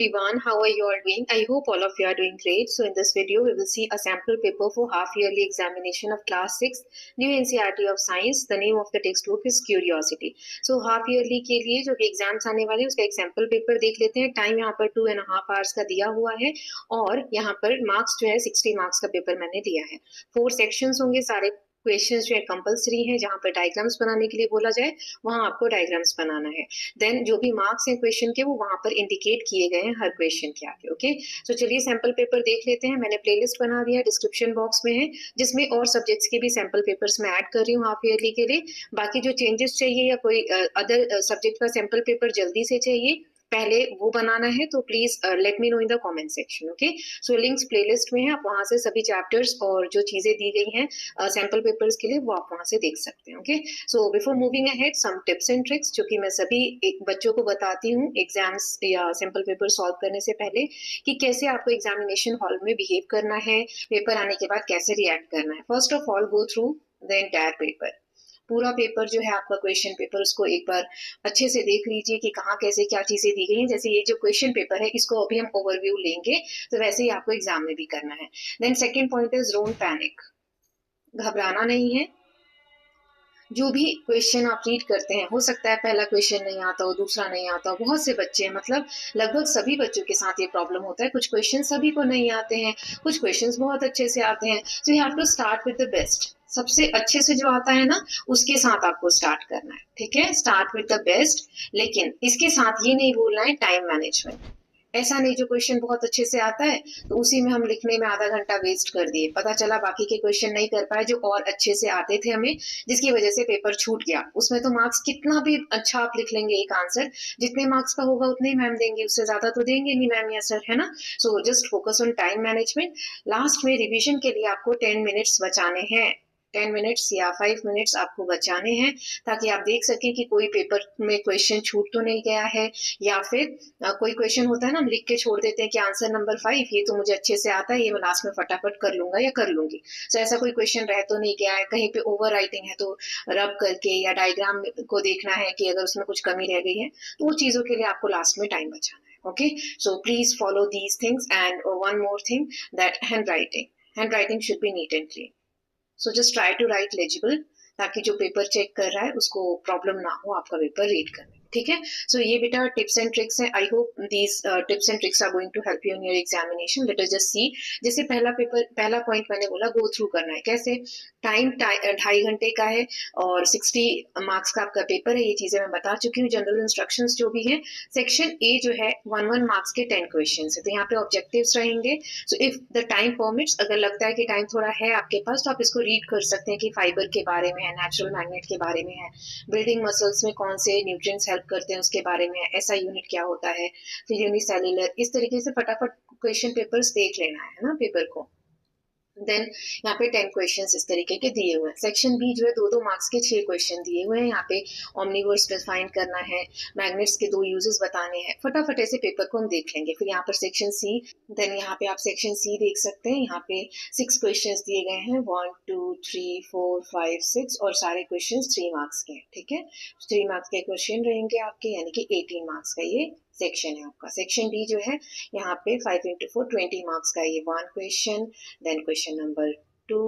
Everyone, how are you all doing? I hope all of you are doing great. So in this video, we will see a sample paper for half-yearly examination of class 6, new NCERT of science. The name of the textbook is Curiosity. So half-yearly के लिए जो exams आने वाले हैं उसका एक sample paper देख लेते हैं. टाइम यहाँ पर 2.5 आवर्स का दिया हुआ है और यहाँ पर मार्क्स जो है 60 मार्क्स का पेपर मैंने दिया है. 4 सेक्शंस होंगे. सारे क्वेश्चंस जो है कंपलसरी है. जहां पर डायग्राम्स बनाने के लिए बोला जाए वहां आपको डायग्राम्स बनाना है. देन जो भी मार्क्स हैं क्वेश्चन के वो वहां पर इंडिकेट किए गए हैं हर क्वेश्चन के आगे. ओके, सो चलिए सैंपल पेपर देख लेते हैं. मैंने प्लेलिस्ट बना दिया, डिस्क्रिप्शन बॉक्स में है, जिसमें और सब्जेक्ट्स के भी सैंपल पेपर्स मैं ऐड कर रही हूँ हाफ ईयरली के लिए. बाकी जो चेंजेस चाहिए या कोई अदर सब्जेक्ट का सैंपल पेपर जल्दी से चाहिए, पहले वो बनाना है तो please let me no in the comment section. Okay, so links playlist में है, आप वहां से सभी चैप्टर्स और जो चीजें दी गई हैं सैंपल पेपर्स के लिए वो आप वहां से देख सकते हैं. Okay, so before moving ahead some tips and tricks जो कि मैं सभी एक बच्चों को बताती हूँ एग्जाम्स या सैंपल पेपर सॉल्व करने से पहले, कि कैसे आपको एग्जामिनेशन हॉल में बिहेव करना है, पेपर आने के बाद कैसे रिएक्ट करना है. First of all go through the entire paper. पूरा पेपर जो है आपका क्वेश्चन पेपर, उसको एक बार अच्छे से देख लीजिए कि कहाँ कैसे क्या चीजें दी गई हैं. जैसे ये जो क्वेश्चन पेपर है इसको अभी हम ओवरव्यू लेंगे, तो वैसे ही आपको एग्जाम में भी करना है. Then second point is don't panic. घबराना नहीं है. जो भी क्वेश्चन आप रीड करते हैं, हो सकता है पहला क्वेश्चन नहीं आता हो, दूसरा नहीं आता हो. बहुत से बच्चे हैं, मतलब लगभग सभी बच्चों के साथ ये प्रॉब्लम होता है. कुछ क्वेश्चन सभी को नहीं आते हैं, कुछ क्वेश्चंस बहुत अच्छे से आते हैं. So you have to start with the best. सबसे अच्छे से जो आता है ना उसके साथ आपको स्टार्ट करना है. ठीक है, स्टार्ट विद द बेस्ट. लेकिन इसके साथ ये नहीं भूलना है टाइम मैनेजमेंट. ऐसा नहीं जो क्वेश्चन बहुत अच्छे से आता है तो उसी में हम लिखने में आधा घंटा वेस्ट कर दिए, पता चला बाकी के क्वेश्चन नहीं कर पाए जो और अच्छे से आते थे हमें, जिसकी वजह से पेपर छूट गया. उसमें तो मार्क्स कितना भी अच्छा आप लिख लेंगे एक आंसर, जितने मार्क्स का होगा उतने ही मैम देंगे, उससे ज्यादा तो देंगे नहीं मैम या सर, है ना. So just focus on time management. Last में रिविजन के लिए आपको 10 मिनट्स बचाने हैं. 10 मिनट्स या 5 मिनट्स आपको बचाने हैं, ताकि आप देख सकें कि कोई पेपर में क्वेश्चन छूट तो नहीं गया है, या फिर कोई क्वेश्चन होता है ना हम लिख के छोड़ देते हैं कि आंसर नंबर 5 ये तो मुझे अच्छे से आता है, ये मैं लास्ट में फटाफट कर लूंगा या कर लूंगी. सो ऐसा कोई क्वेश्चन रह तो नहीं गया है, कहीं पे ओवर राइटिंग है तो रब करके या डायग्राम को देखना है कि अगर उसमें कुछ कमी रह गई है, तो वो चीजों के लिए आपको लास्ट में टाइम बचाना है. Okay, so please follow these things. And one more thing, that hand writing should be neat and clean. So just try to write legible, ताकि जो पेपर चेक कर रहा है उसको प्रॉब्लम ना हो आपका पेपर रीड करने. ठीक है, सो ये बेटा टिप्स एंड ट्रिक्स हैं. I hope these tips and tricks are going to help you in your examination. Let us just see. जैसे पहला पॉइंट मैंने बोला गो थ्रू करना है. कैसे? टाइम 2.5 घंटे का है और 60 मार्क्स का आपका पेपर है. ये चीजें मैं बता चुकी हूँ. जनरल इंस्ट्रक्शंस जो भी है, सेक्शन ए जो है 1 मार्क्स के 10 क्वेश्चन है, तो यहाँ पे ऑब्जेक्टिव्स रहेंगे. So if the time permits, अगर लगता है कि टाइम थोड़ा है आपके पास, तो आप इसको रीड कर सकते हैं कि फाइबर के बारे में है, नेचुरल मैग्नेट के बारे में है, बिल्डिंग मसल्स में कौन से न्यूट्रिएंट्स हेल्प करते हैं उसके बारे में है, ऐसा यूनिट क्या होता है, फिर यूनिसेल्युलर. इस तरीके से फटाफट क्वेश्चन पेपर्स देख लेना है ना पेपर को. देन यहाँ पे 10 क्वेश्चंस इस तरीके के दिए हुए हैं. सेक्शन बी जो है 2-2 मार्क्स के 6 क्वेश्चन दिए हुए हैं. यहाँ पे ओमनिवर्स डिफाइन करना है, मैग्नेट्स के 2 यूजेस बताने हैं. फटाफट ऐसे पेपर को हम देख लेंगे. फिर यहाँ पर सेक्शन सी, देन यहाँ पे आप सेक्शन सी देख सकते हैं. यहाँ पे 6 क्वेश्चंस दिए गए हैं, 1 2 3 4 5 6, और सारे क्वेश्चन 3 मार्क्स के हैं. ठीक है, 3 मार्क्स के क्वेश्चन रहेंगे आपके, यानी कि 18 मार्क्स का ये सेक्शन है आपका. सेक्शन डी जो है यहाँ पे 5 into 4 20 मार्क्स का ये 1 question, then question number 2,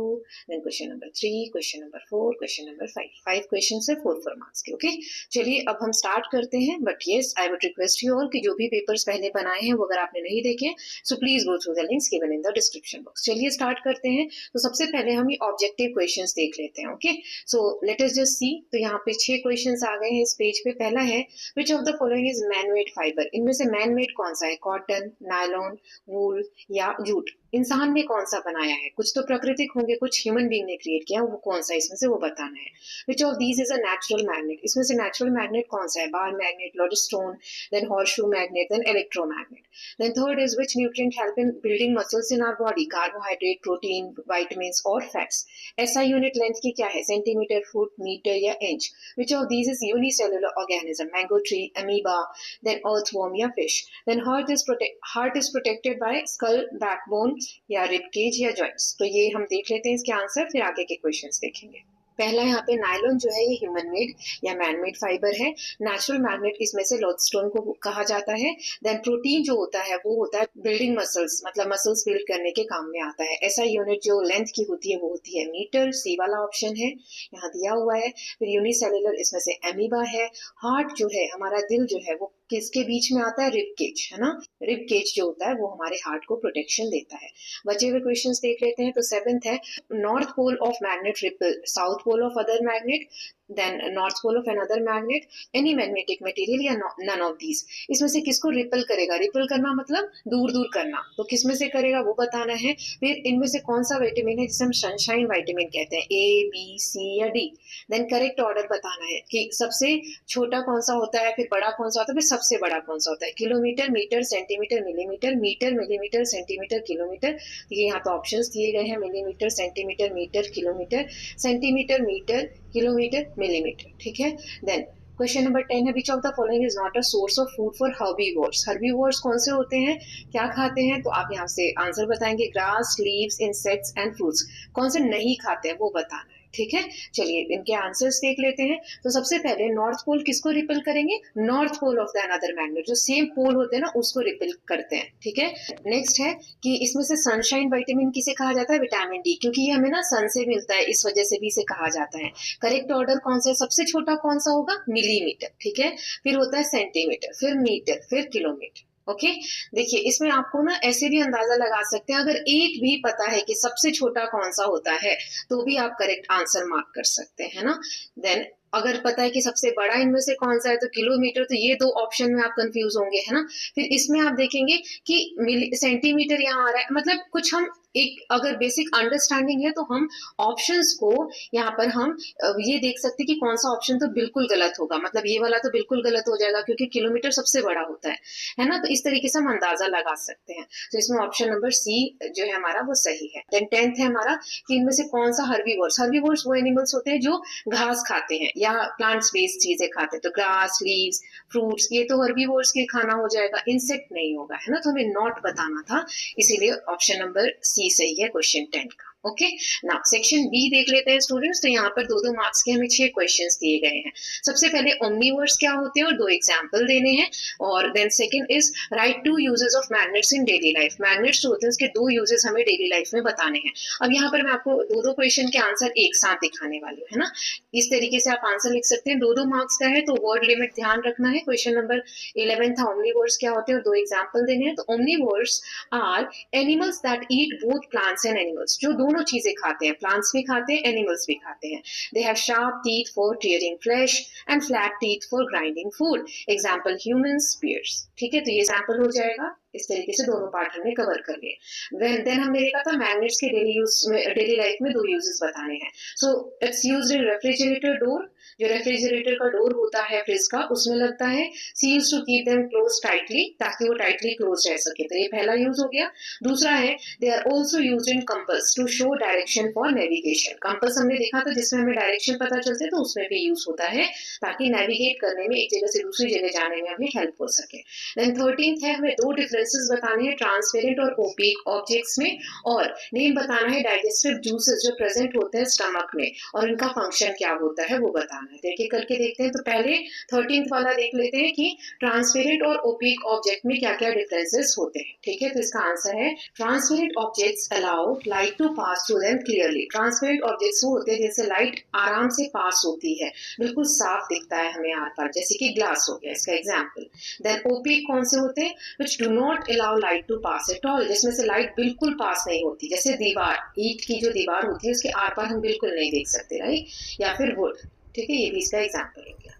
then question number 3, question number 4, question number 5. 5 questions है 4 मार्क्स के. ओके, चलिए अब हम स्टार्ट करते हैं. But yes, I would request you all कि जो भी पेपर्स पहले बनाए हैं वो अगर आपने नहीं देखे, so please go through the links given in the description box. चलिए स्टार्ट करते हैं. तो सबसे पहले हम ये ऑब्जेक्टिव क्वेश्चंस देख लेते हैं. Okay, so let us just सी. तो यहाँ पे 6 क्वेश्चंस आ गए हैं इस पेज पे. पहला है which of the following is man made fibre. इनमें से मैन मेड कौन सा है? कॉटन, नायलॉन, वूल या जूट. इंसान ने कौन सा बनाया है? कुछ तो प्राकृतिक होंगे, कुछ ह्यूमन बीइंग ने क्रिएट किया, वो कौन सा इसमें से वो बताना है. Which of these is a natural magnet. इसमें से नेचुरल मैग्नेट कौन सा है? Bar magnet, lodestone, then horseshoe magnet, then electromagnet. Then third is which nutrient help in building muscles in our body. Carbohydrate, protein, vitamins और fats. ऐसा unit length की क्या है? सेंटीमीटर, फुट, मीटर या inch. Which of these is unicellular organism. Mango tree, amoeba, then earthworm या fish. Then heart is protected by school, backbone या rib cage या joints. तो ये हम देख लेते हैं इसके आंसर, फिर आगे के क्वेश्चंस देखेंगे. पहला यहाँ पे नायलॉन जो है ये ह्यूमन मेड या मैन मेड फाइबर है। नेचुरल मैग्नेट इसमें से लोडस्टोन को कहा जाता है। देन प्रोटीन जो होता है वो होता है बिल्डिंग मसल्स, मतलब मसल्स बिल्ड करने के काम में आता है। ऐसा यूनिट जो लेंथ की होती है वो होती है मीटर, सी वाला ऑप्शन है यहाँ दिया हुआ है। फिर यूनिसेलुलर इसमें से एमीबा है। हार्ट जो है हमारा दिल जो है वो किसके बीच में आता है, रिब केज, है ना। रिब केज जो होता है वो हमारे हार्ट को प्रोटेक्शन देता है। बचे हुए क्वेश्चंस देख लेते हैं। तो 7th है north pole of magnet repel south pole of other magnet, then north pole of another magnet, any magnetic material या नन ऑफ दीज। इसमें से किसको रिपल करेगा, रिपल करना मतलब दूर दूर करना, तो किसमें से करेगा वो बताना है। फिर इनमें से कौन सा विटामिन है जिसे हम सनशाइन विटामिन कहते हैं, ए बी सी या डी। देन करेक्ट ऑर्डर बताना है कि सबसे छोटा कौन सा होता है, फिर बड़ा कौन सा होता है, फिर सबसे बड़ा कौन सा होता है। Kilometre, metre, centimetre, millimetre, metre, millimetre, centimetre, kilometre. ये यहाँ पे ऑप्शंस दिए गए हैं, millimetre, centimetre, metre, kilometre, centimetre, metre, kilometre, millimetre, ठीक है। देन क्वेश्चन नंबर 10 है which of the following is not a source of food for herbivores. Herbivores कौन से होते हैं, क्या खाते हैं, तो आप यहाँ से आंसर बताएंगे। Grass, leaves, insects and fruits. कौन से नहीं खाते हैं वो बताना है, ठीक है। चलिए इनके आंसर्स देख लेते हैं। तो सबसे पहले नॉर्थ पोल किसको रिपल करेंगे, north pole of the another magnet, जो सेम पोल होते हैं ना उसको रिपल करते हैं, ठीक है। नेक्स्ट है कि इसमें से सनशाइन विटामिन किसे कहा जाता है, विटामिन डी, क्योंकि ये हमें ना सन से मिलता है, इस वजह से भी इसे कहा जाता है। करेक्ट ऑर्डर कौन सा है, सबसे छोटा कौन सा होगा, मिलीमीटर, ठीक है। फिर होता है सेंटीमीटर, फिर मीटर, फिर किलोमीटर, ओके। देखिए इसमें आपको ना ऐसे भी अंदाजा लगा सकते हैं, अगर एक भी पता है कि सबसे छोटा कौन सा होता है तो भी आप करेक्ट आंसर मार्क कर सकते हैं ना। देन अगर पता है कि सबसे बड़ा इनमें से कौन सा है तो किलोमीटर, तो ये दो ऑप्शन में आप कंफ्यूज होंगे, है ना। फिर इसमें आप देखेंगे कि सेंटीमीटर यहाँ आ रहा है, मतलब कुछ हम एक अगर बेसिक अंडरस्टैंडिंग है तो हम ऑप्शंस को यहाँ पर हम ये देख सकते हैं कि कौन सा ऑप्शन तो बिल्कुल गलत होगा, मतलब ये वाला तो बिल्कुल गलत हो जाएगा क्योंकि किलोमीटर सबसे बड़ा होता है ना। तो इस तरीके से हम अंदाजा लगा सकते हैं। तो इसमें ऑप्शन नंबर सी जो है हमारा वो सही है। देन 10th है हमारा कि इनमें से कौन सा हर्बीवोर्स। हर्बीवोर्स वो एनिमल्स होते हैं जो घास खाते हैं या प्लांट्स बेस्ड चीजें खाते हैं, तो ग्रास, लीव्स, फ्रूट्स, ये तो हर्बीवोर्स के खाना हो जाएगा, इंसेक्ट नहीं होगा, है ना। तो हमें नॉट बताना था, इसीलिए ऑप्शन नंबर सी सही है क्वेश्चन 10 का। ओके, नाउ सेक्शन बी देख लेते हैं स्टूडेंट्स। तो यहाँ पर 2-2 मार्क्स के हमें 6 क्वेश्चंस दिए गए हैं। सबसे पहले ओमनीवर्स क्या होते हैं और 2 एग्जांपल देने हैं। और then second is write 2 uses of magnets in daily life. Magnets जो होते हैं उसके 2 यूजेस हमें डेली लाइफ में बताने हैं। अब यहाँ पर मैं आपको 2-2 क्वेश्चन के आंसर एक साथ दिखाने वाली हूँ, है ना। इस तरीके से आप आंसर लिख सकते हैं। 2-2 मार्क्स का है तो वर्ड लिमिट ध्यान रखना है। क्वेश्चन नंबर 11 था ओमनीवर्स क्या होते हैं और 2 एग्जांपल देने हैं। तो omnivores are animals that eat both plants and animals, जो दोनों चीजें खाते हैं, प्लांट्स भी खाते हैं, एनिमल्स भी खाते हैं। They have sharp teeth for tearing flesh and flat teeth for grinding food. Example humans, bears, ठीक है। तो ये सैंपल हो जाएगा। इस तरीके से दोनों पार्ट हमने कवर कर लिए। देन हमने देखा था मैग्नेट्स के डेली लाइफ में 2 यूजेस बताने हैं। So it's used in refrigerator door, जो रेफ्रिजरेटर का डोर होता है फ्रिज का उसमें लगता है। See used to keep them close tightly, ताकि वो टाइटली क्लोज रह सके, तो ये पहला यूज हो गया। दूसरा है they are also used in compass to show direction for navigation. Compass हमने देखा था जिसमें हमें डायरेक्शन पता चलते तो उसमें भी यूज होता है, ताकि नेविगेट करने में एक जगह से दूसरी जगह जाने में हमें हेल्प हो सके। देन 13th है हमें 2 डिफरेंसेस बताने हैं ट्रांसपेरेंट और ओपेक ऑब्जेक्ट्स में, और नेम बताना है डाइजेस्टिव जूसेस जो प्रेजेंट होते हैं स्टमक में और इनका फंक्शन क्या होता है वो बताना है। देखिए करके देखते हैं। तो पहले 13th वाला देख लेते हैं कि ट्रांसपेरेंट और ओपेक ऑब्जेक्ट में क्या क्या डिफरेंसेस होते हैं, ठीक है। तो इसका आंसर है transparent objects allow light to pass through them clearly. Transparent objects वो होते हैं जैसे लाइट आराम से पास होती है, बिल्कुल साफ दिखता है हमें आर पार, जैसे कि ग्लास हो गया इसका एग्जाम्पल। देन ओपेक कौन से होते हैं, which do not allow light to pass at all, जिसमें से लाइट बिल्कुल पास नहीं होती, जैसे दीवार, ईंट की जो दीवार होती है उसके आर पार हम बिल्कुल नहीं देख सकते, राइट, या फिर वुड, ठीक है। ये भी इसका एग्जाम्पल हो गया।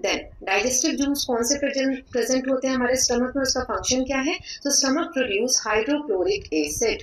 देन डाइजेस्टिव जूस कौन से प्रेजेंट होते हैं हमारे स्टमक में, उसका फंक्शन क्या है, तो stomach produce hydrochloric acid.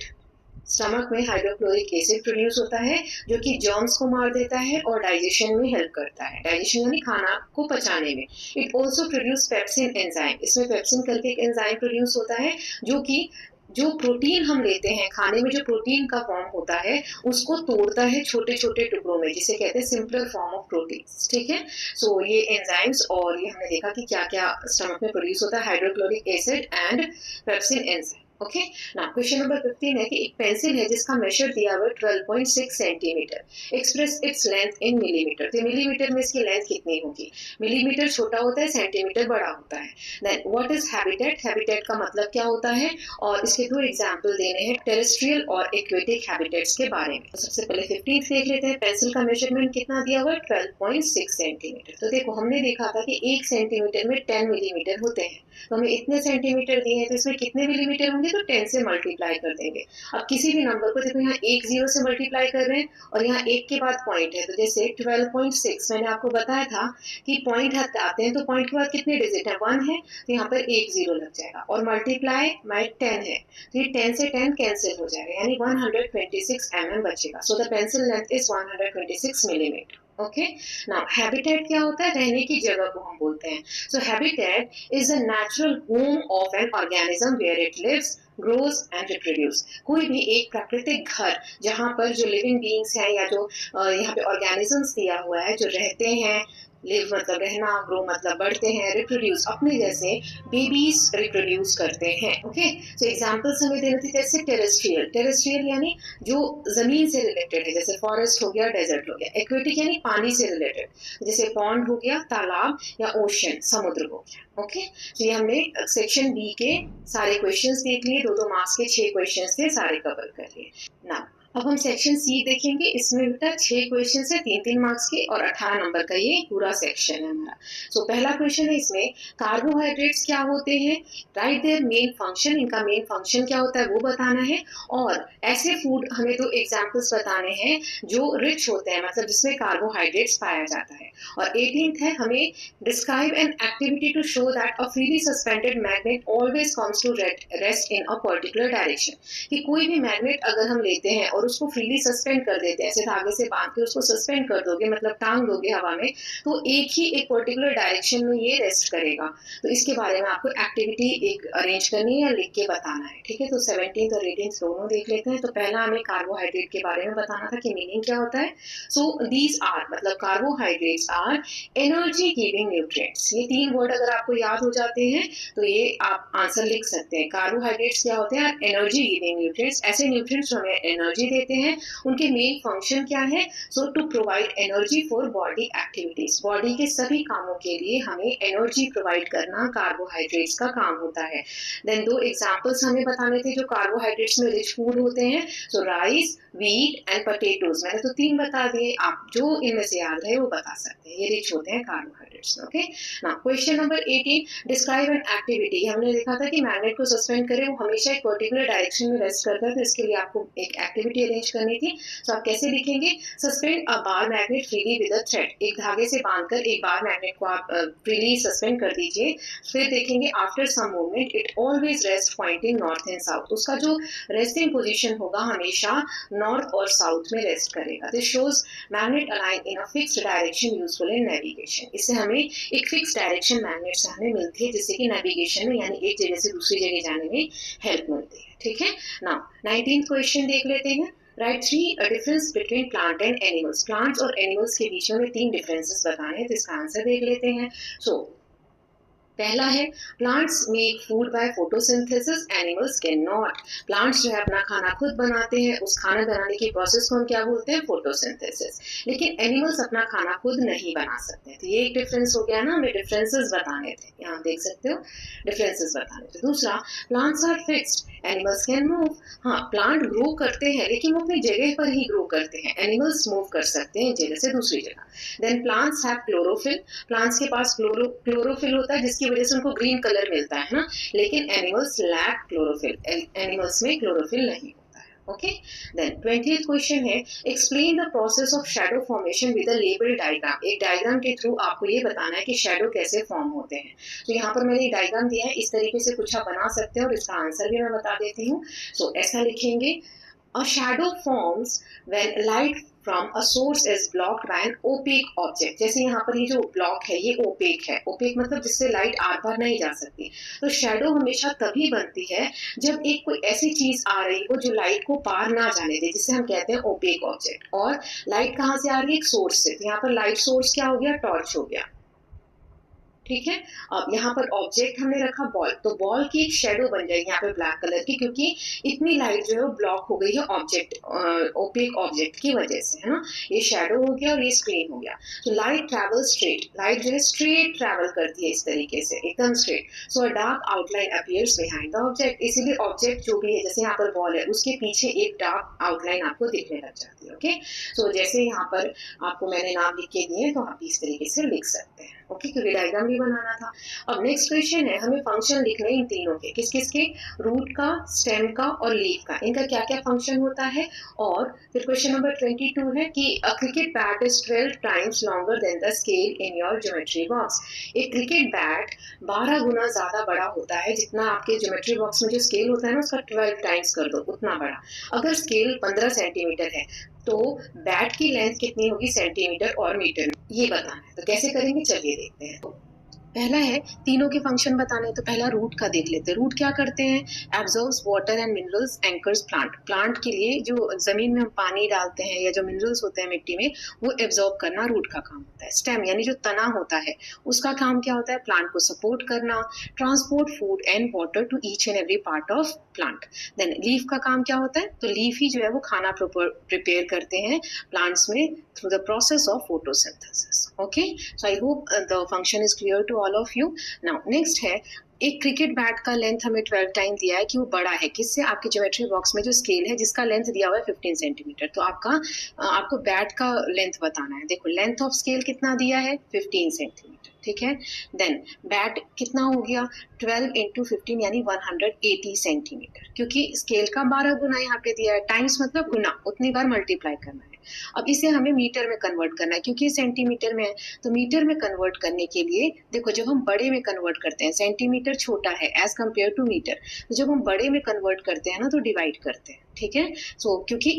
Stomach में हाइड्रोक्लोरिक एसिड प्रोड्यूस होता है जो कि जर्म्स को मार देता है और डाइजेशन में हेल्प करता है, डाइजेशन यानी खाना को पचाने में। It also produce pepsin enzyme, इसमें पेप्सिन करके एक एंजाइम प्रोड्यूस होता है जो कि जो प्रोटीन हम लेते हैं खाने में, जो प्रोटीन का फॉर्म होता है उसको तोड़ता है छोटे छोटे टुकड़ों में, जिसे कहते हैं सिंपलर फॉर्म ऑफ प्रोटीन, ठीक है। सो ये एंजाइम्स, और ये हमने देखा कि क्या क्या स्टमक में प्रोड्यूस होता है, hydrochloric acid and pepsin enzyme. Okay ना। क्वेश्चन नंबर 15 है कि एक पेंसिल है जिसका मेजर दिया हुआ 12.6 centimetre, express its length in millimetre. तो मिलीमीटर में इसकी लेंथ कितनी होगी? मिलीमीटर छोटा होता है, सेंटीमीटर बड़ा होता है। Then what is habitat? Habitat का मतलब क्या होता है? और इसके दो एग्जांपल देने हैं टेरेस्ट्रियल और एक्वेटिक हैबिटेट्स के बारे में। तो सबसे पहले 15 देख लेते हैं। पेंसिल का मेजरमेंट कितना दिया हुआ है? 12.6 सेंटीमीटर। तो देखो हमने देखा था कि 1 सेंटीमीटर में 10 मिलीमीटर होते हैं, तो हमें इतने सेंटीमीटर दिए हैं, तो इसमें कितने मिलीमीटर होंगे? तो 10 से मल्टीप्लाई कर देंगे। अब किसी भी नंबर को देखो, यहाँ एक जीरो से मल्टीप्लाई कर रहे हैं और यहाँ एक के बाद पॉइंट है, तो जैसे 12.6 मैंने आपको बताया था कि पॉइंट हटाते हैं तो पॉइंट के बाद कितने डिजिट है? 1 है, तो यहाँ पर एक जीरो लग जाएगा और मल्टीप्लाई बाय 10 है, तो ये 10 से 10 कैंसिल हो जाएगा, यानी 126 mm बचेगा। So the pencil length is 126 millimetre. Okay now habitat क्या होता है? रहने की जगह को हम बोलते हैं। So habitat is a natural home of an organism where it lives, grows and reproduce. कोई भी एक प्राकृतिक घर जहां पर जो लिविंग बीइंग्स हैं या जो यहाँ पे ऑर्गेनिजम्स दिया हुआ है जो रहते हैं, लिव मतलब रहना, ग्रो मतलब बढ़ते हैं, रिप्रोड्यूस अपने जैसे बेबीज रिप्रोड्यूस करते हैं। ओके सो एग्जांपल्स हमें देने थे, जैसे टेरेस्ट्रियल, टेरेस्ट्रियल यानी जो जमीन से रिलेटेड है, जैसे फॉरेस्ट हो गया, डेजर्ट हो गया। एक्वेटिक यानी पानी से रिलेटेड, जैसे पॉन्ड हो गया, तालाब, या ओशन समुद्र हो गया। ओके तो ये हमने सेक्शन बी के सारे क्वेश्चंस देख लिए, 2-2 मार्क्स के 6 क्वेश्चंस थे, सारे कवर कर लिए। नाउ अब हम सेक्शन सी देखेंगे। इसमें बेटा 6 क्वेश्चन है, 3-3 मार्क्स के, और 18 नंबर का ये पूरा सेक्शन है हमारा। सो पहला क्वेश्चन है इसमें, कार्बोहाइड्रेट्स क्या होते हैं? Right their main function. इनका मेन फंक्शन क्या होता है वो बताना है, और ऐसे फूड हमें 2 एग्जांपल्स बताने हैं जो रिच होते हैं, मतलब जिसमें कार्बोहाइड्रेट्स पाया जाता है। और 18th है, हमें describe an activity to show that a freely suspended magnet always comes to rest in a particular direction. कि कोई भी मैग्नेट अगर हम लेते हैं और उसको फ्रीली सस्पेंड कर देते हैं, ऐसे धागे से बांध के उसको सस्पेंड कर दोगे, मतलब टांग दोगे हवा में, तो एक ही एक पर्टिकुलर डायरेक्शन में ये रेस्ट करेगा। तो इसके बारे में आपको एक्टिविटी एक अरेंज करनी है या लिख के बताना है। ठीक है, तो 17th और 18th दोनों देख लेते हैं। तो पहला हमें कार्बोहाइड्रेट के बारे में बताना था कि मीनिंग क्या होता है। सो दीज आर, मतलब carbohydrates are energy giving nutrients. ये 3 वर्ड अगर आपको याद हो जाते हैं तो ये आप आंसर लिख सकते हैं। कार्बोहाइड्रेट्स क्या होते हैं? Energy giving nutrients. ऐसे न्यूट्रिएंट्स हमें एनर्जी देते हैं। उनके मेन फंक्शन क्या है? So to provide energy for body activities. Body के सभी कामों के लिए हमें एनर्जी प्रोवाइड करना कार्बोहाइड्रेट्स का काम होता है। देन 2 एग्जांपल्स हमें बताने थे जो कार्बोहाइड्रेट्स में रिच फूड होते हैं। सो राइस, व्हीट एंड पोटैटोज। मैंने तो 3 बता दिए, आप जो इनमें से याद रहे वो बता सकते हैं। ये रिच होते हैं carbohydrates. Okay now question number 18, describe an activity. हमने देखा था कि मैग्नेट को सस्पेंड करें, वो हमेशा एक पर्टिकुलर डायरेक्शन में रेस्ट करता है, तो इसके लिए आपको एक एक्टिविटी अरेंज करनी थी। तो आप कैसे लिखेंगे? Suspend a bar magnet freely with a thread. एक धागे से बांधकर एक बार मैग्नेट को आप फ्रीली सस्पेंड कर दीजिए। फिर देखेंगे after some movement it always rest pointing north and south. उसका जो रेस्टिंग पोजीशन होगा हमेशा नॉर्थ और साउथ में रेस्ट करेगा। This shows magnet align in a fixed direction useful in navigation. इससे हमें एक फिक्स डायरेक्शन मैग्नेट से हमें मिलती है, जिससे कि नेविगेशन में यानी एक जगह से दूसरी जगह जाने में हेल्प मिलती है। ठीक है, नाउ 19th क्वेश्चन देख लेते हैं। Right 3 difference between plant and animals. Plants और एनिमल्स के बीच में 3 डिफरेंसेस बताने हैं, तो इसका आंसर देख लेते हैं। सो पहला है, plants make food by photosynthesis, animals can not. Plants जो है अपना खाना खुद बनाते हैं, उस खाना बनाने की प्रोसेस को हम क्या बोलते हैं? फोटोसिंथेसिस। लेकिन एनिमल्स अपना खाना खुद नहीं बना सकते। तो ये एक डिफरेंस हो गया ना, हमें डिफरेंसेस बताने थे, यहाँ देख सकते हो डिफरेंसेस बताने थे। दूसरा, plants are fixed, animals can move. हाँ, प्लांट ग्रो करते हैं लेकिन वो अपनी जगह पर ही ग्रो करते हैं, एनिमल्स मूव कर सकते हैं जगह से दूसरी जगह। Then plants have chlorophyll. Plants के पास क्लोरोफिल होता है जिसकी वजह से उनको ग्रीन कलर मिलता है ना, लेकिन एनिमल्स लैक क्लोरोफिल। एनिमल्स में क्लोरोफिल नहीं होता है। ओके देन 20th क्वेश्चन है, explain the process of shadow formation with a label diagram. एक डायग्राम के थ्रू आपको ये बताना है कि शैडो कैसे फॉर्म होते हैं। तो यहाँ पर मैंने डायग्राम दिया है, इस तरीके से कुछ आप बना सकते हैं और इसका आंसर भी मैं बता देती हूँ। सो ऐसा लिखेंगे, a shadow forms when light from a source is blocked by an opaque object। जैसे यहाँ पर ये जो ब्लॉक है ये ओपेक है। ओपेक मतलब जिससे लाइट आर पार नहीं जा सकती। तो शैडो हमेशा तभी बनती है जब एक कोई ऐसी चीज आ रही हो जो लाइट को पार ना जाने दे, जिसे हम कहते हैं ओपेक ऑब्जेक्ट। और लाइट कहाँ से आ रही है? एक सोर्स से। तो यहाँ पर लाइट सोर्स क्या हो गया? टॉर्च हो गया। ठीक है। अब यहाँ पर ऑब्जेक्ट हमने रखा बॉल, तो बॉल की एक शेडो बन जाएगी यहाँ पे ब्लैक कलर की, क्योंकि इतनी लाइट जो है वो ब्लॉक हो गई है ऑब्जेक्ट, ओपेक ऑब्जेक्ट की वजह से, है ना। ये शेडो हो गया और ये स्क्रीन हो गया। तो लाइट ट्रेवल स्ट्रेट, लाइट जो है स्ट्रेट ट्रेवल करती है इस तरीके से, एकदम straight. So a dark outline appears behind the object, इसीलिए ऑब्जेक्ट जो भी है, जैसे यहाँ पर बॉल है, उसके पीछे एक डार्क आउटलाइन आपको दिखने लग जाती है। ओके, सो जैसे यहाँ पर आपको मैंने नाम लिख के दिए, तो आप इस तरीके से लिख सकते हैं। ओके, क्योंकि डायग्राम भी बनाना था। अब नेक्स्ट क्वेश्चन है, हमें फंक्शन लिखने इन तीनों के, किस किस के, रूट का, स्टेम का और लीफ का, इनका क्या क्या फंक्शन होता है। और फिर क्वेश्चन नंबर 22 है कि a cricket bat is 12 times longer than the scale in your geometry box. एक क्रिकेट बैट 12 गुना ज्यादा बड़ा होता है, जितना आपके ज्योमेट्री बॉक्स में जो स्केल होता है ना, उसका 12 टाइम्स कर दो, उतना बड़ा। अगर स्केल 15 सेंटीमीटर है तो बैट की लेंथ कितनी होगी सेंटीमीटर और मीटर में, ये बताना है। तो कैसे करेंगे, चलिए देखते हैं। पहला है तीनों के फंक्शन बताने, तो पहला रूट का देख लेते हैं। रूट क्या करते हैं, absorbs water and minerals, anchors plant. Plant के लिए जो जमीन में हम पानी डालते हैं या जो मिनरल्स होते हैं मिट्टी में, वो एब्जॉर्ब करना रूट का काम होता है। स्टेम यानी जो तना होता है, उसका काम क्या होता है, प्लांट को सपोर्ट करना, transport food and water to each and every part of plant. Then leaf का काम क्या होता है, तो लीफ ही जो है वो खाना प्रिपेयर करते हैं प्लांट्स में through the process of photosynthesis. Okay, so I hope the function is clear to all of you. Now next है, एक क्रिकेट बैट का लेंथ हमें 12 टाइम दिया है कि वो बड़ा है, किससे, आपके ज्योमेट्री बॉक्स में जो स्केल है जिसका लेंथ दिया हुआ है 15 सेंटीमीटर। तो आपको बैट का लेंथ बताना है। देखो लेंथ ऑफ स्केल कितना दिया है, 15 सेंटीमीटर, ठीक है। देन बैट कितना हो गया, 12 इंटू 15 यानी 180 सेंटीमीटर, क्योंकि स्केल का 12 गुना यहाँ पे दिया है, टाइम्स मतलब गुना, उतनी बार मल्टीप्लाई करना है। अब इसे हमें मीटर में कन्वर्ट करना है, क्योंकि सेंटीमीटर में है, तो मीटर में कन्वर्ट करने के लिए देखो, जब हम बड़े में कन्वर्ट करते हैं, सेंटीमीटर छोटा है एज कम्पेयर टू मीटर, तो जब हम बड़े में कन्वर्ट करते हैं ना, तो डिवाइड करते हैं, ठीक है। सो क्योंकि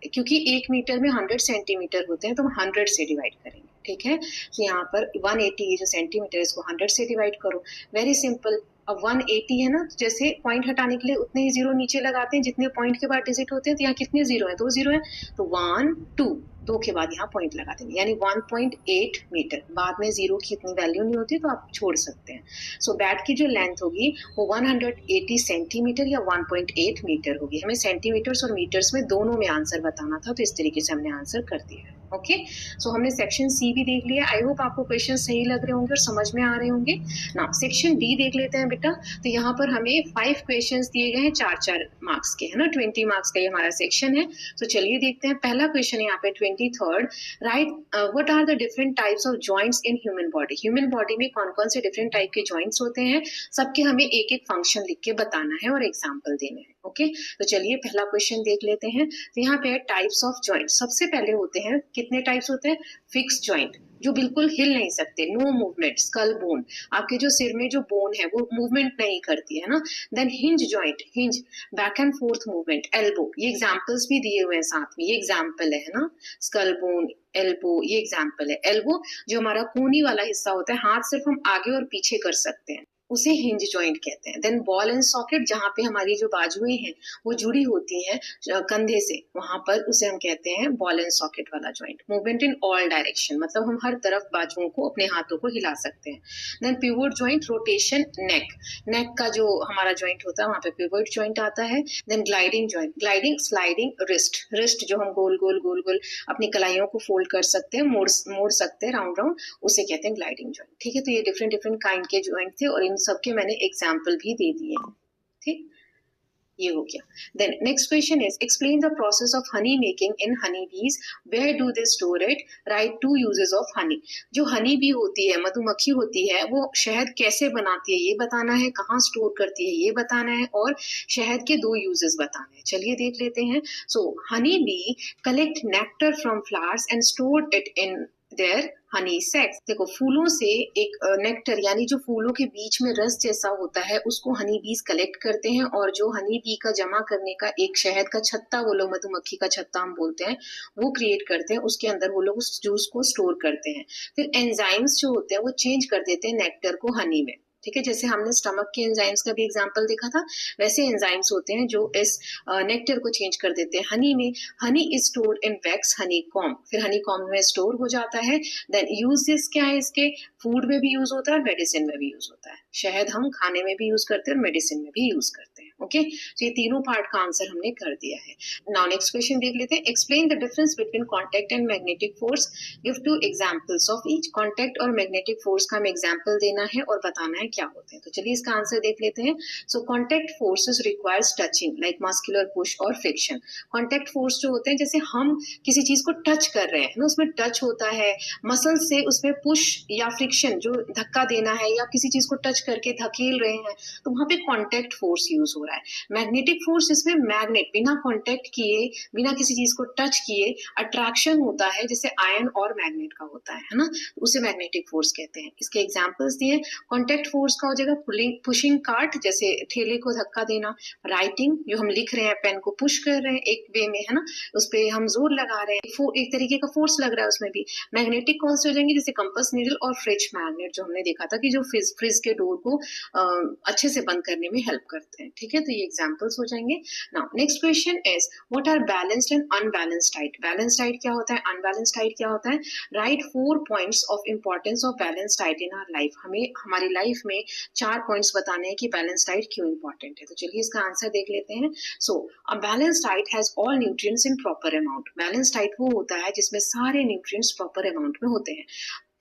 क्योंकि एक मीटर में 100 सेंटीमीटर होते हैं, तो हम 100 से डिवाइड करेंगे, ठीक है। तो यहाँ पर 180 जो सेंटीमीटर, इसको 100 से डिवाइड करो, वेरी सिंपल। अब 180 है ना, तो जैसे पॉइंट हटाने के लिए उतने ही जीरो नीचे लगाते हैं जितने पॉइंट के बाद डिजिट होते हैं। तो यहाँ कितने जीरो है, 2 जीरो है, तो 1 2, 2 के बाद यहाँ पॉइंट लगा देंगे, यानी 1.8 मीटर। बाद में जीरो की इतनी वैल्यू नहीं होती, तो आप छोड़ सकते हैं। सो बैट की जो लेंथ होगी वो 180 सेंटीमीटर या 1.8 मीटर होगी। हमें सेंटीमीटर्स और मीटर्स में दोनों में आंसर बताना था, तो इस तरीके से हमने आंसर कर दिया है। ओके, सो हमने सेक्शन सी भी देख लिया। आई होप आपको क्वेश्चन सही लग रहे होंगे और समझ में आ रहे होंगे ना। सेक्शन डी देख लेते हैं बेटा। तो यहाँ पर हमें 5 क्वेश्चंस दिए गए हैं, 4-4 मार्क्स के, है ना। 20 मार्क्स का ये हमारा सेक्शन है। तो चलिए देखते हैं। पहला क्वेश्चन है यहाँ पे 23rd, right what are the different types of joints in human body. Human body में कौन कौन से डिफरेंट टाइप के जॉइंट्स होते हैं, सबके हमें एक एक फंक्शन लिख के बताना है और एग्जाम्पल देने हैं। ओके, तो चलिए पहला क्वेश्चन देख लेते हैं। तो यहाँ पे टाइप्स ऑफ जॉइंट, सबसे पहले होते हैं, कितने टाइप्स होते हैं, फिक्स जॉइंट, जो बिल्कुल हिल नहीं सकते, नो मूवमेंट, स्कल बोन, आपके जो सिर में जो बोन है वो मूवमेंट नहीं करती है ना। Then hinge joint, hinge, back and forth movement, elbow, ये एग्जांपल्स भी दिए हुए हैं साथ में, ये एग्जांपल है ना, स्कल बोन, एल्बो, ये एग्जांपल है। एल्बो जो हमारा कोहनी वाला हिस्सा होता है, हाथ सिर्फ हम आगे और पीछे कर सकते हैं, उसे हिंज जॉइंट कहते हैं। देन बॉल एंड सॉकेट, जहां पे हमारी जो बाजुएं हैं वो जुड़ी होती हैं कंधे से, वहां पर उसे हम कहते हैं बॉल एंड सॉकेट वाला joint. Movement in all direction, मतलब हम हर तरफ बाजुओं को, अपने हाथों को हिला सकते हैं। देन पिवोट जॉइंट, रोटेशन, नेक, नेक का जो हमारा जॉइंट होता है वहां पे पिवोट जॉइंट आता है। Then gliding joint, gliding, sliding, wrist, wrist जो हम गोल गोल गोल गोल अपनी कलाइयों को फोल्ड कर सकते हैं, मोड़ सकते हैं राउंड राउंड, उसे कहते हैं ग्लाइडिंग जॉइंट। ठीक है, तो ये डिफरेंट डिफरेंट काइंड के जॉइंट थे और इन सबके मैंने एग्जाम्पल भी दे दिए। ठीक, ये हो गया। Then next question is explain the process of honey making in honey bees, where do they store it, right 2 uses of honey. जो हनी बी होती है, मधुमक्खी होती है, वो शहद कैसे बनाती है ये बताना है, कहाँ स्टोर करती है ये बताना है, और शहद के 2 यूजेस बताने हैं। चलिए देख लेते हैं। So honey bee collect nectar from flowers and store it in their honey sacs. देखो फूलों से एक नेक्टर यानी जो फूलों के बीच में रस जैसा होता है उसको हनी बीज कलेक्ट करते हैं, और जो हनी बी का जमा करने का एक शहद का छत्ता, वो लोग मधुमक्खी का छत्ता हम बोलते हैं, वो क्रिएट करते हैं। उसके अंदर वो लोग उस जूस को स्टोर करते हैं। फिर एंजाइम्स जो होते हैं वो चेंज कर देते हैं नेक्टर को हनी में। ठीक है, जैसे हमने स्टमक के एंजाइम्स का भी एग्जांपल देखा था, वैसे एंजाइम्स होते हैं जो इस नेक्टर को चेंज कर देते हैं हनी में। Honey is stored in wax honeycomb, फिर हनीकॉम्ब में स्टोर हो जाता है। देन यूजेस क्या है इसके, फूड में भी यूज होता है और मेडिसिन में भी यूज होता है। शहद हम खाने में भी यूज करते हैं और मेडिसिन में भी यूज करते हैं। ओके, तो ये तीनों पार्ट का आंसर हमने कर दिया है। नाउ नेक्स्ट क्वेश्चन देख लेते हैं। Explain the difference between contact and magnetic force, give 2 examples of each. Contact और मैग्नेटिक फोर्स का हमें एग्जांपल देना है और बताना है क्या होते हैं। तो चलिए इसका आंसर देख लेते हैं। So contact forces requires touching like muscular push और फ्रिक्शन। कॉन्टैक्ट फोर्स जो होते हैं, जैसे हम किसी चीज को टच कर रहे हैं ना, उसमें टच होता है, मसल से उसमें पुश या फ्रिक्शन जो धक्का देना है, या किसी चीज को टच करके धकेल रहे हैं, तो वहां पे कॉन्टैक्ट फोर्स यूज हो रहा है। मैग्नेटिक फोर्स इसमें मैग्नेट बिना कॉन्टैक्ट किए, बिना किसी चीज को टच किए अट्रैक्शन होता है, जैसे आयन और मैग्नेट का होता है ना, तो उसे मैग्नेटिक फोर्स कहते हैं। इसके एग्जांपल्स दिए। कॉन्टैक्ट फोर्स का हो जाएगा पुशिंग कार्ट, जैसे ठेले को धक्का देना। राइटिंग, जो हम लिख रहे हैं, पेन को पुश कर रहे हैं एक वे में, है ना, उस पर हम जोर लगा रहे हैं, एक तरीके का फोर्स लग रहा है उसमें भी। मैग्नेटिक कौन से हो जाएंगे, जैसे कंपास नीडल और फ्रिज मैग्नेट, जो हमने देखा था कि जो फ्रिज के डोर को अच्छे से बंद करने में हेल्प करते हैं। ठीक है, तो ये एग्जांपल्स हो जाएंगे। Now next question is what are balanced and unbalanced diet. Balanced diet क्या होता है, अनबैलेंस्ड टाइट क्या होता है। Right 4 points of importance of balanced diet in our life. हमें हमारी लाइफ में 4 पॉइंट्स बताने हैं कि बैलेंस्ड डाइट क्यों इंपॉर्टेंट है। तो चलिए इसका आंसर देख लेते हैं। So a balanced diet has all nutrients in proper amount. Balanced diet वो होता है जिसमें सारे न्यूट्रिएंट्स प्रॉपर अमाउंट में होते हैं।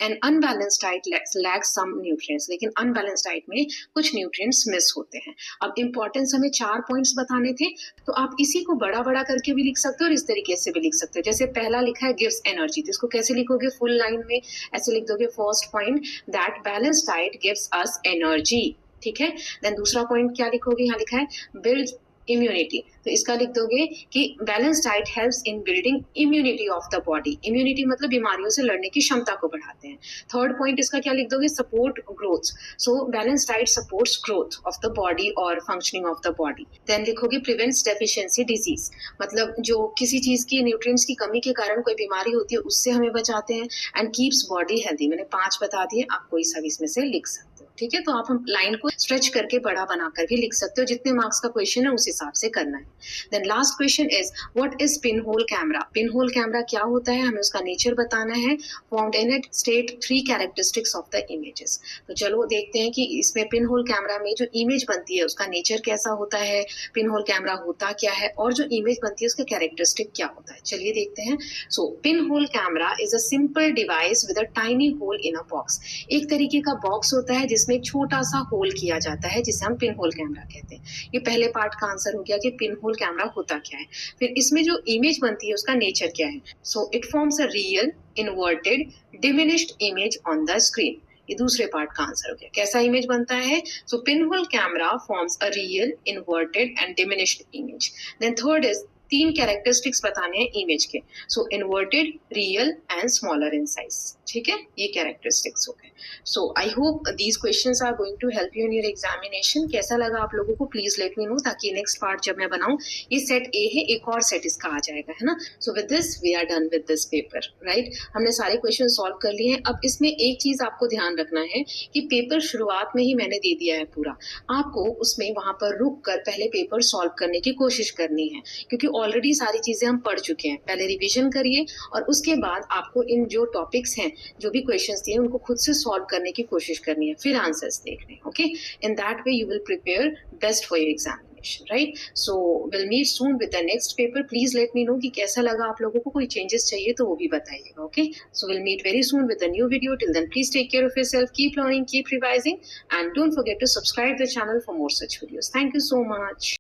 And unbalanced diet lacks some nutrients, लेकिन अनबैलेंस्ड डाइट में कुछ न्यूट्रिएंट्स मिस होते हैं। अब इंपॉर्टेंस हमें 4 पॉइंट्स बताने थे, तो आप इसी को बड़ा बड़ा करके भी लिख सकते हो और इस तरीके से भी लिख सकते हो। जैसे पहला लिखा है गिव्स एनर्जी, तो इसको कैसे लिखोगे, फुल लाइन में ऐसे लिख दोगे। First point that balanced diet gives us energy, ठीक है। देन दूसरा पॉइंट क्या लिखोगे, यहाँ लिखा है बिल्ड इम्यूनिटी, तो इसका लिख दोगे कि balance diet helps in building immunity of the body. Immunity मतलब बीमारियों से लड़ने की क्षमता को बढ़ाते हैं। थर्ड पॉइंट इसका क्या लिख दोगे, support growth, so balance diet supports growth of the body और functioning of the body. Then लिखोगे प्रिवेंट्स डेफिशिएंसी डिजीज, मतलब जो किसी चीज की न्यूट्रिएंट्स की कमी के कारण कोई बीमारी होती है उससे हमें बचाते हैं। एंड कीप्स बॉडी हेल्दी, मैंने 5 बता दिए, आप कोई सा भी इसमें से लिख सकते हो। ठीक है, तो आप हम लाइन को स्ट्रेच करके बड़ा बनाकर भी लिख सकते हो, जितने मार्क्स का क्वेश्चन है उस हिसाब से करना है। Then last question is what is pin hole camera. Pin hole camera क्या होता है, हमें उसका नेचर बताना है। Found in it state 3 characteristics of the images. तो चलो देखते हैं कि इसमें पिन होल कैमरा में जो इमेज बनती है उसका नेचर कैसा होता है, पिन होल कैमरा होता क्या है, और जो इमेज बनती है उसका कैरेक्टरिस्टिक क्या होता है। चलिए देखते हैं। So pin hole camera is a simple device with a tiny hole in a box. एक तरीके का बॉक्स होता है जिसमें एक छोटा सा होल किया जाता है, जिसे हम पिन होल कैमरा कहते हैं। ये पहले पार्ट का आंसर हो गया कि पिन होल कैमरा होता क्या है। फिर इसमें जो इमेज बनती है उसका नेचर क्या है। So it forms a real inverted diminished image on the screen. ये दूसरे पार्ट का आंसर हो गया, कैसा इमेज बनता है। So pin hole camera forms a real inverted and diminished image. Then third is 3 characteristics बताने हैं इमेज के। So inverted, real and smaller in size. ठीक है, ये कैरेक्टरिस्टिक्स हो गए। So I hope these questions are going to help you in your examination. कैसा लगा आप लोगों को प्लीज लेट मी नो, ताकि नेक्स्ट पार्ट जब मैं बनाऊं, ये सेट ए है, एक और सेट इसका आ जाएगा, है ना। So with this we are done with this paper, right. हमने सारे क्वेश्चन सॉल्व कर लिए हैं। अब इसमें एक चीज आपको ध्यान रखना है कि पेपर शुरुआत में ही मैंने दे दिया है पूरा, आपको उसमें वहां पर रुक कर पहले पेपर सॉल्व करने की कोशिश करनी है, क्योंकि ऑलरेडी सारी चीजें हम पढ़ चुके हैं। पहले रिवीजन करिए और उसके बाद आपको इन जो टॉपिक्स हैं, जो भी क्वेश्चंस दिए, उनको खुद से सॉल्व करने की कोशिश करनी है, फिर आंसर्स देखने हैं। Okay, in that way you will prepare best for your examination, right. So will meet soon with the next paper. Please let me know कि कैसा लगा आप लोगों को, कोई चेंजेस चाहिए तो वो भी बताइएगा। Okay, so will meet very soon with a new video. Till then please take care of yourself, keep learning, keep revising, and don't forget to subscribe the channel for more such videos. Thank you so much.